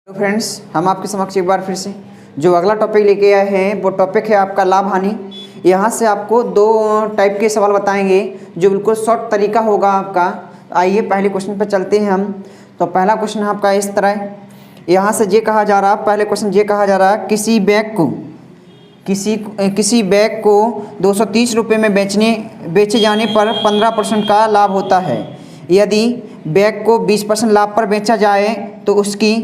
तो फ्रेंड्स, हम आपके समक्ष एक बार फिर से जो अगला टॉपिक लेके आए हैं वो टॉपिक है आपका लाभ हानि। यहाँ से आपको दो टाइप के सवाल बताएंगे जो बिल्कुल शॉर्ट तरीका होगा आपका। आइए पहले क्वेश्चन पर चलते हैं हम। तो पहला क्वेश्चन आपका इस तरह है। यहाँ से ये कहा जा रहा है, पहले क्वेश्चन ये कहा जा रहा है, किसी बैग को 230 रुपये में बेचे जाने पर 15% का लाभ होता है। यदि बैग को 20% लाभ पर बेचा जाए तो उसकी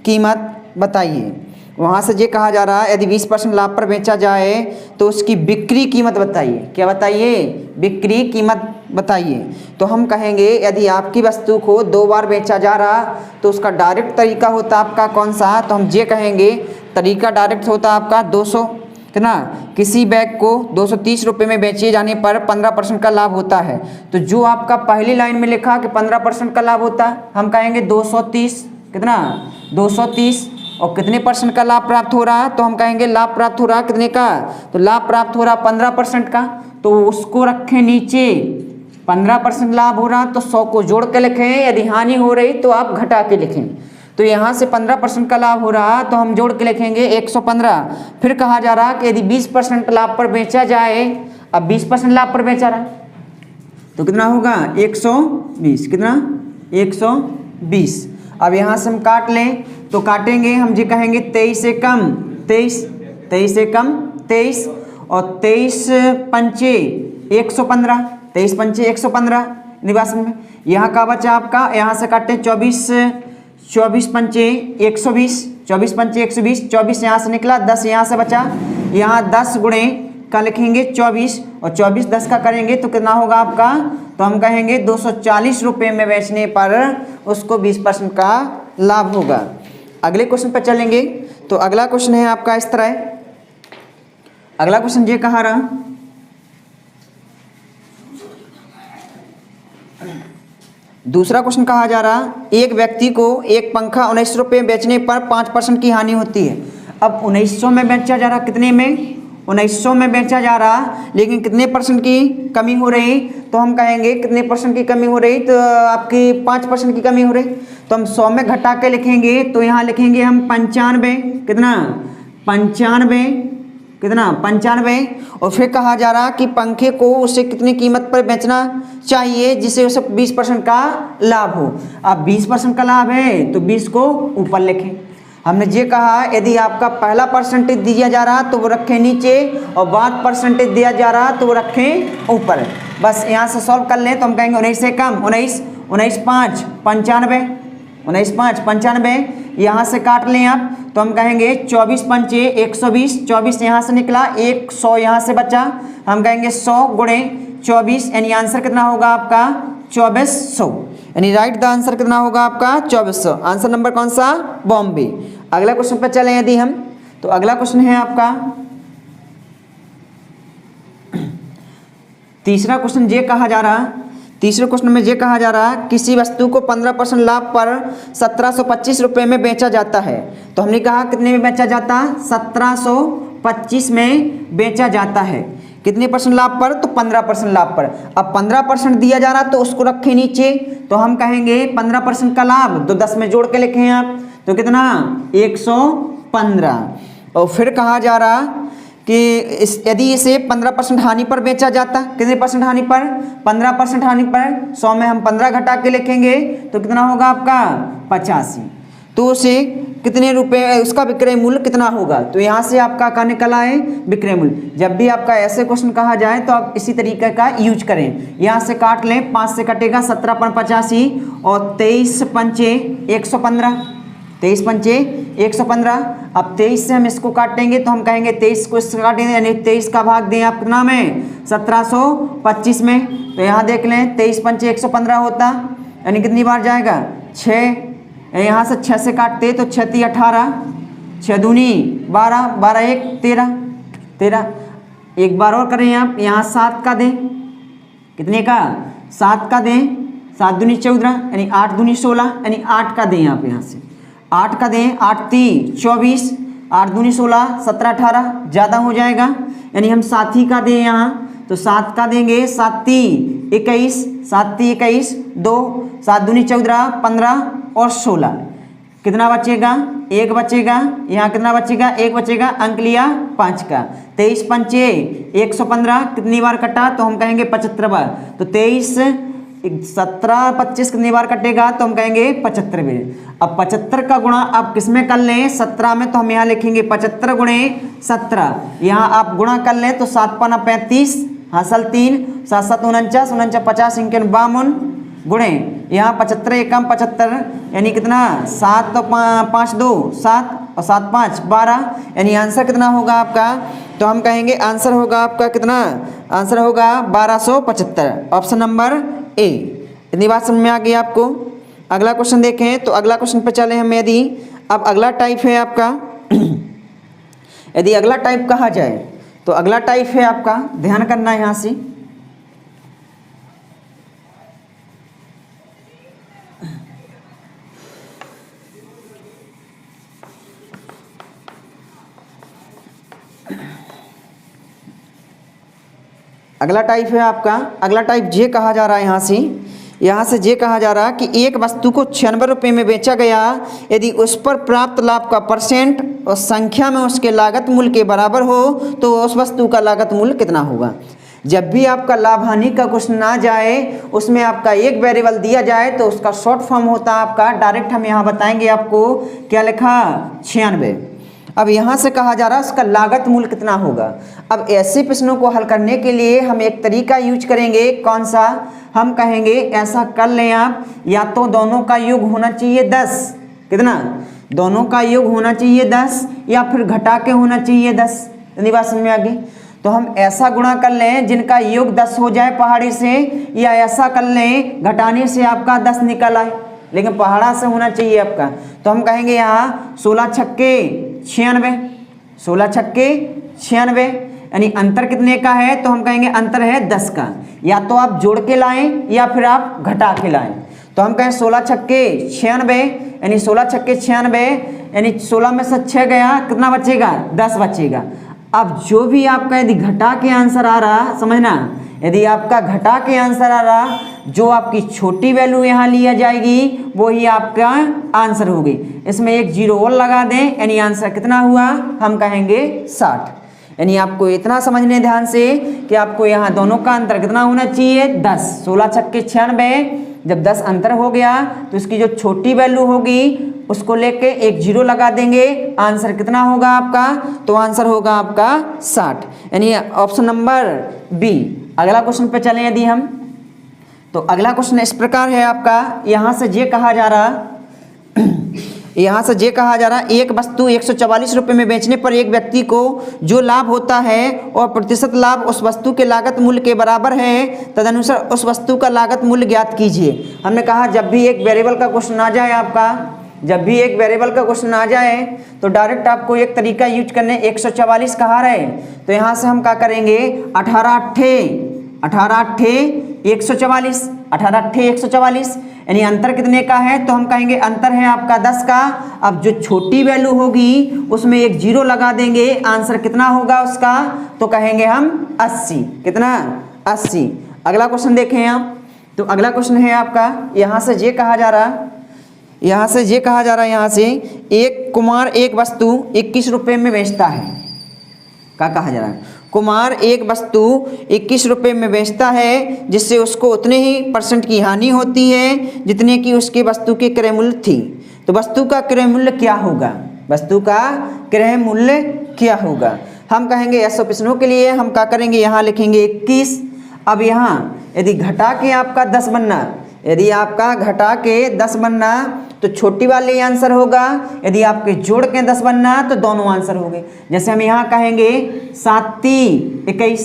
कीमत बताइए। वहाँ से ये कहा जा रहा है, यदि 20% लाभ पर बेचा जाए तो उसकी बिक्री कीमत बताइए। क्या बताइए? बिक्री कीमत बताइए। तो हम कहेंगे यदि आपकी वस्तु को 2 बार बेचा जा रहा तो उसका डायरेक्ट तरीका होता आपका कौन सा? तो हम ये कहेंगे तरीका डायरेक्ट होता आपका 200 कितना, किसी बैग को 230 रुपये में बेचे जाने पर 15% का लाभ होता है। तो जो आपका पहली लाइन में लिखा कि 15% का लाभ होता है, हम कहेंगे 230 कितना, 230 और कितने परसेंट का लाभ प्राप्त हो रहा है? तो हम कहेंगे लाभ प्राप्त हो रहा है कितने का? तो लाभ प्राप्त हो रहा 15% का। तो उसको रखें नीचे, 15% लाभ हो रहा तो 100 को जोड़ के लिखें, यदि हानि हो रही तो आप घटा के लिखें। तो यहाँ से 15% का लाभ हो रहा तो हम जोड़ के लिखेंगे 115। फिर कहा जा रहा कि यदि 20% लाभ पर बेचा जाए, अब 20% लाभ पर बेचा रहा तो कितना होगा? 120। कितना? 120। अब यहाँ से हम काट लें तो काटेंगे, हम जी कहेंगे 23 से कम 23, 23 से कम 23 और 23 पंचे 115, 23 पंचे 115 निवासन में। यहाँ का बचा आपका, यहाँ से काटते हैं 24 पंचे 120, 24 पंचे 120, 24 यहाँ से निकला, 10 यहाँ से बचा, यहाँ 10 गुणे का लिखेंगे 24 और 24 10 का करेंगे तो कितना होगा आपका? तो हम कहेंगे 240 रुपये में बेचने पर उसको 20% का लाभ होगा। अगले क्वेश्चन पर चलेंगे। तो अगला क्वेश्चन है आपका इस तरह है। अगला क्वेश्चन ये कहा रहा, दूसरा क्वेश्चन कहा जा रहा, एक व्यक्ति को एक पंखा 19 रुपये बेचने पर 5% की हानि होती है। अब 1900 में बेचा जा रहा, कितने में? 1900 में बेचा जा रहा, लेकिन कितने परसेंट की कमी हो रही? तो हम कहेंगे कितने परसेंट की कमी हो रही? तो आपकी 5% की कमी हो रही। तो हम 100 में घटा के लिखेंगे, तो यहाँ लिखेंगे हम 95। कितना? 95। कितना? 95। और फिर कहा जा रहा कि पंखे को उसे कितनी कीमत पर बेचना चाहिए जिससे उसे 20% का लाभ हो। अब 20% का लाभ है तो 20 को ऊपर लिखें। हमने ये कहा यदि आपका पहला परसेंटेज दिया जा रहा तो वो रखें नीचे और बाद परसेंटेज दिया जा रहा तो वो रखें ऊपर। बस यहाँ से सॉल्व कर लें तो हम कहेंगे 19 से कम 19, 19 5 95, 19 5 95। यहाँ से काट लें आप तो हम कहेंगे 24 पंचे 120, 24 यहाँ से निकला, 100 यहाँ से बचा, हम कहेंगे 100 गुणे 24, यानी आंसर कितना होगा आपका? 2400। यानी राइट द आंसर कितना होगा आपका? 2400। आंसर नंबर कौन सा? बॉम्बे। अगला क्वेश्चन पर चलें यदि हम, तो अगला क्वेश्चन है आपका तीसरा क्वेश्चन ये कहा जा रहा, तीसरे क्वेश्चन में ये कहा जा रहा किसी वस्तु को 15% लाभ पर 1725 रुपये में बेचा जाता है। तो हमने कहा कितने में बेचा जाता? 1725 में बेचा जाता है। कितने परसेंट लाभ पर? तो 15% लाभ पर। अब 15% दिया जा रहा तो उसको रखें नीचे, तो हम कहेंगे 15% का लाभ तो 10 में जोड़ के लिखें आप, तो कितना? 115। और फिर कहा जा रहा कि यदि इसे 15% हानि पर बेचा जाता, कितने परसेंट हानि पर? 15% हानि पर। 100 में हम 15 घटा के लिखेंगे तो कितना होगा आपका? 85। तो उसे कितने रुपए, उसका विक्रय मूल्य कितना होगा? तो यहाँ से आपका क्या निकला है? विक्रय मूल्य। जब भी आपका ऐसे क्वेश्चन कहा जाए तो आप इसी तरीके का यूज करें। यहाँ से काट लें, 5 से कटेगा 17 पर 85 और 23 पंचे 115, 23 पंचे 115। अब 23 से हम इसको काटेंगे तो हम कहेंगे 23 को इससे काटेंगे, यानी 23 का भाग दें आप कितना में? 1725 में। तो यहाँ देख लें 23 पंचे 115 होता, यानी कितनी बार जाएगा? 6। यहाँ से 6 से काटते तो 6 × 18, 6 दूनी 12, 12 1 13, 13। एक बार और करें आप, यहाँ 7 का दें, कितने का? 7 का दें, 7 दूनी 14, यानी 8 दूनी 16, यानी 8 का दें आप यहाँ से, 8 का दें, 8 3 24, 8 दूनी 16, 17 18 ज़्यादा हो जाएगा, यानी हम 7 ही का दें यहाँ, तो 7 का देंगे, 7 3 21, 7 3 21 2, 7 दूनी 14 15 और 16, कितना बचेगा, एक बचेगा, यहाँ कितना बचेगा, एक बचेगा, अंक लिया 5 का, 23 पंचे 115, कितनी बार कटा तो हम कहेंगे 75 बार, तो 23 17 25 कितनी बार कटेगा तो हम कहेंगे 75 बार। अब 75 का गुणा आप किस में कर लें, 17 में, तो हम यहाँ लिखेंगे 75 गुणे 17, यहाँ आप गुणा कर लें तो 7 पाना 35, हासिल 3, 7 7 49, 49 50 इनके 52 गुणे यहाँ 75 एकम 75 यानी कितना 7 तो 5 2 7 और 7 5 12, यानी आंसर कितना होगा आपका, तो हम कहेंगे आंसर होगा आपका कितना, आंसर होगा 1275, ऑप्शन नंबर ए। इतनी बात समझ में आ गई आपको। अगला क्वेश्चन देखें, तो अगला क्वेश्चन पे चले हम। यदि अब अगला टाइप है आपका यदि अगला टाइप कहा जाए तो अगला टाइप है आपका, ध्यान करना है यहाँ से, अगला टाइप है आपका, अगला टाइप ये कहा जा रहा है यहाँ से ये कहा जा रहा कि एक वस्तु को 96 रुपये में बेचा गया, यदि उस पर प्राप्त लाभ का परसेंट और संख्या में उसके लागत मूल्य के बराबर हो तो उस वस्तु का लागत मूल्य कितना होगा। जब भी आपका लाभ हानि का क्वेश्चन आ जाए, उसमें आपका एक वेरिएबल दिया जाए तो उसका शॉर्ट फॉर्म होता है आपका, डायरेक्ट हम यहाँ बताएंगे आपको क्या लिखा 96। अब यहाँ से कहा जा रहा है उसका लागत मूल्य कितना होगा। अब ऐसे प्रश्नों को हल करने के लिए हम एक तरीका यूज करेंगे, कौन सा, हम कहेंगे ऐसा कर लें आप, या तो दोनों का योग होना चाहिए 10, कितना, दोनों का योग होना चाहिए 10, या फिर घटा के होना चाहिए 10। इतनी बात समझ में आ गई। तो हम ऐसा गुणा कर लें जिनका योग 10 हो जाए पहाड़ी से, या ऐसा कर लें घटाने से आपका 10 निकल आए, लेकिन पहाड़ा से होना चाहिए आपका। तो हम कहेंगे यहाँ 16 छक्के 96, 16 छक्के 96, यानी अंतर कितने का है, तो हम कहेंगे अंतर है 10 का। या तो आप जोड़ के लाएं या फिर आप घटा के लाएं। तो हम कहें 16 छक्के 96, यानी 16 छक्के 96, यानी 16 में से 6 गया, कितना बचेगा, 10 बचेगा। अब जो भी आपका यदि घटा के आंसर आ रहा, समझना, यदि आपका घटा के आंसर आ रहा, जो आपकी छोटी वैल्यू यहाँ लिया जाएगी वही आपका आंसर होगी। इसमें एक जीरो और लगा दें, यानी आंसर कितना हुआ, हम कहेंगे 60। यानी आपको इतना समझने ध्यान से कि आपको यहाँ दोनों का अंतर कितना होना चाहिए 10, 16 छक्के 96, जब 10 अंतर हो गया तो इसकी जो छोटी वैल्यू होगी उसको लेके एक जीरो लगा देंगे, आंसर कितना होगा आपका, तो आंसर होगा आपका 60, यानी ऑप्शन नंबर बी। अगला क्वेश्चन पे चलें यदि हम, तो अगला क्वेश्चन इस प्रकार है आपका, यहाँ से ये कहा जा रहा एक वस्तु 144 रुपये में बेचने पर एक व्यक्ति को जो लाभ होता है और प्रतिशत लाभ उस वस्तु के लागत मूल्य के बराबर है, तदनुसार उस वस्तु का लागत मूल्य ज्ञात कीजिए। हमने कहा जब भी एक वेरिएबल का क्वेश्चन आ जाए आपका, जब भी एक वेरिएबल का क्वेश्चन आ जाए तो डायरेक्ट आपको एक तरीका यूज करने, 144 कहा रहे तो यहाँ से हम क्या करेंगे, 18 अट्ठे 144, 18 अट्ठे 144, यानी अंतर कितने का है, तो हम कहेंगे अंतर है आपका 10 का। अब जो छोटी वैल्यू होगी उसमें एक जीरो लगा देंगे, आंसर कितना होगा उसका, तो कहेंगे हम 80, कितना 80। अगला क्वेश्चन देखें आप, तो अगला क्वेश्चन है आपका, यहाँ से ये कहा जा रहा है एक कुमार एक वस्तु 21 रुपये में बेचता है। क्या कहा जा रहा है, कुमार एक वस्तु 21 रुपये में बेचता है जिससे उसको उतने ही % की हानि होती है जितने की उसकी वस्तु के क्रय मूल्य थी। तो वस्तु का क्रय मूल्य क्या होगा, वस्तु का क्रय मूल्य क्या होगा। हम कहेंगे ऐसे प्रश्नों के लिए हम क्या करेंगे, यहाँ लिखेंगे 21। अब यहाँ यदि घटा के आपका 10 बनना, यदि आपका घटा के 10 बनना तो छोटी वाली आंसर होगा, यदि आपके जोड़ के 10 बनना तो दोनों आंसर हो गए। जैसे हम यहाँ कहेंगे 7 3 21,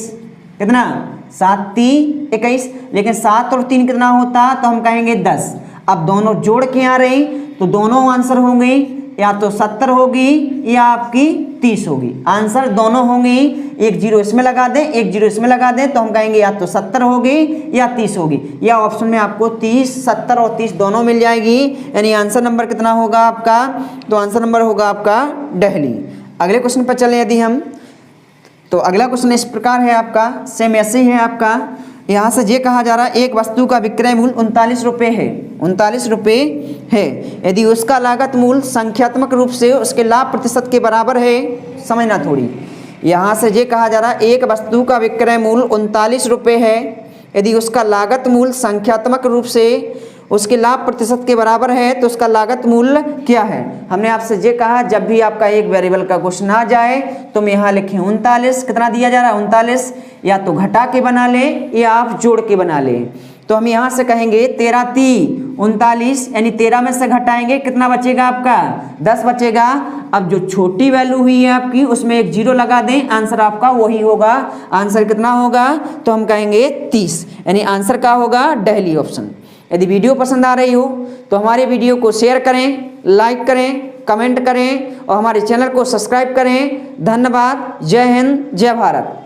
कितना 7 3 21, लेकिन 7 और 3 कितना होता, तो हम कहेंगे 10। अब दोनों जोड़ के आ रही तो दोनों आंसर होंगे, या तो 70 होगी या आपकी 30 होगी, आंसर दोनों होंगी। एक जीरो इसमें लगा दें, एक जीरो इसमें लगा दें, तो हम कहेंगे या तो 70 होगी या 30 होगी, या ऑप्शन में आपको 30 70 और 30 दोनों मिल जाएगी। यानी आंसर नंबर कितना होगा आपका, तो आंसर नंबर होगा आपका दिल्ली। अगले क्वेश्चन पर चलें यदि हम, तो अगला क्वेश्चन इस प्रकार है आपका, सेम ऐसे ही है आपका। यहाँ से ये कहा जा रहा है एक वस्तु का विक्रय मूल्य 39 रुपये है, 39 रुपये है। यदि उसका लागत मूल्य संख्यात्मक रूप से उसके लाभ प्रतिशत के बराबर है, समझना थोड़ी, यहाँ से ये कहा जा रहा है एक वस्तु का विक्रय मूल्य 39 रुपये है, यदि उसका लागत मूल्य संख्यात्मक रूप से उसके लाभ प्रतिशत के बराबर है तो उसका लागत मूल्य क्या है। हमने आपसे ये कहा जब भी आपका एक वेरिएबल का क्वेश्चन आ जाए तुम यहाँ लिखें 39, कितना दिया जा रहा है 39, या तो घटा के बना ले या आप जोड़ के बना ले। तो हम यहाँ से कहेंगे 13 × 39, यानी 13 में से घटाएंगे कितना बचेगा आपका 10 बचेगा। अब जो छोटी वैल्यू हुई है आपकी उसमें एक जीरो लगा दें, आंसर आपका वही होगा। आंसर कितना होगा तो हम कहेंगे 30, यानी आंसर क्या होगा दिल्ली ऑप्शन। यदि वीडियो पसंद आ रही हो तो हमारे वीडियो को शेयर करें, लाइक करें, कमेंट करें और हमारे चैनल को सब्सक्राइब करें। धन्यवाद। जय हिंद, जय भारत।